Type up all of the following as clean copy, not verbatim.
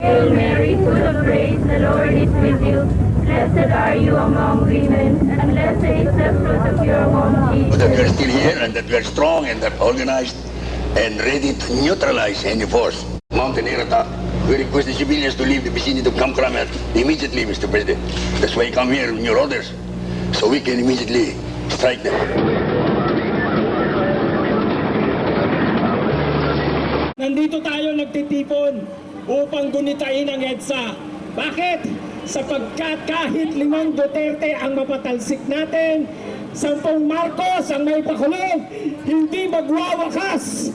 Hail Mary, full of grace, the Lord is with you. Blessed are you among women, and blessed is the fruit of your womb, Jesus. That we are still here and that we are strong and that organized and ready to neutralize any force. Mountain air attack. We request the civilians to leave the vicinity of Camp Kramer immediately, Mr. President. That's why I come here on your orders, so we can immediately strike them. Nandito tayo nagtitipon upang gunitain ang EDSA. Bakit? Sapagkat kahit 5 Duterte ang mapatalsik natin, 10 Marcos ang may pakulong, hindi magwawakas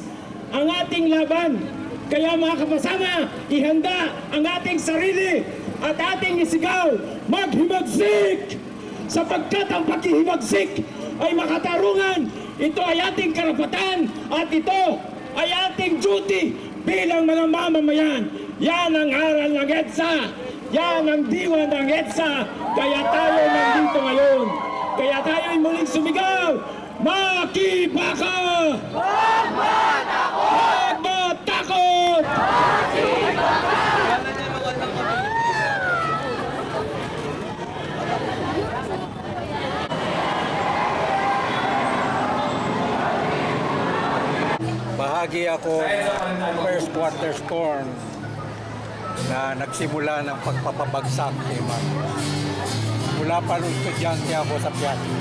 ang ating laban. Kaya mga kapasama, ihanda ang ating sarili at ating isigaw, maghimagsik! Sapagkat ang paghihimagsik ay makatarungan. Ito ay ating karapatan at ito ay ating duty bilang mga mamamayan. Yan ang aral ng EDSA. Yan ang diwa ng EDSA. Kaya tayo nandito ngayon. Kaya tayo ay muling sumigaw. Makibaka! Huwag matakot! Huwag matakot! Bahagi ako ng first quarter storm na nagsimula ng pagpapabagsak kay Marcos. Mula pa nung estudyante ako sa Piatti.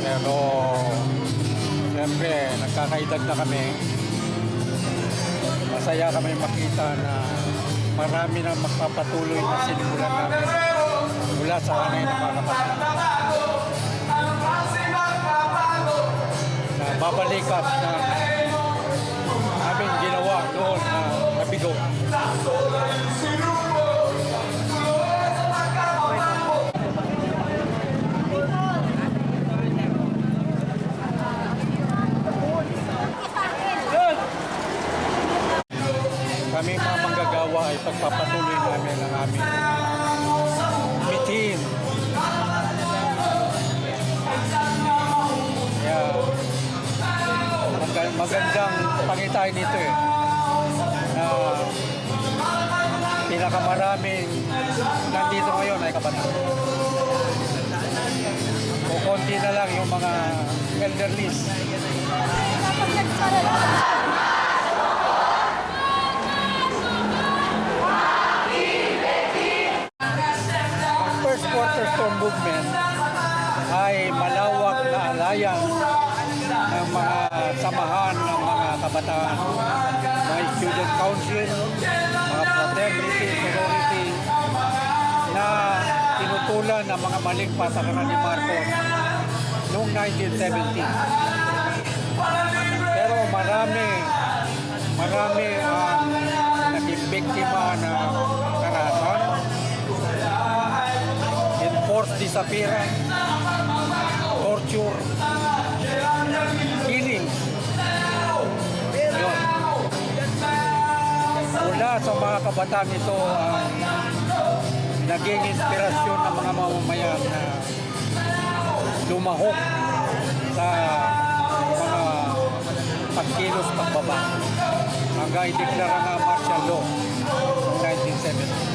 Pero, siyempre, nagkakaedad na kami. Masaya kami makita na marami na magpapatuloy na sinimulan namin mula sa hanay ng mga kapatid. Na babalikat na namin ginawa noon na nabigo. Kami mga manggagawa ay pagpapatuloy namin ang aming mitin. Kaya magandang pangitay nito na pinakamaraming nandito ngayon ay kabataan. Kukunti na lang yung mga elderlies. First quarter storm movement ay malawak na alliance ng mga samahan ng mga kabataan, mga student council, mga fraternity, sorority na tinutulan ng mga maling patakaran ni Marcos noong 1970. Pero marami ang naging biktima ng karahasan, enforced disappearance, torture, killing. Yun. Mula sa mga kabataan ito ang naging inspirasyon ng mga mamamayan na lumahok sa mga pagkilos pagbaba hanggang ideklara nga martial law noong 1970.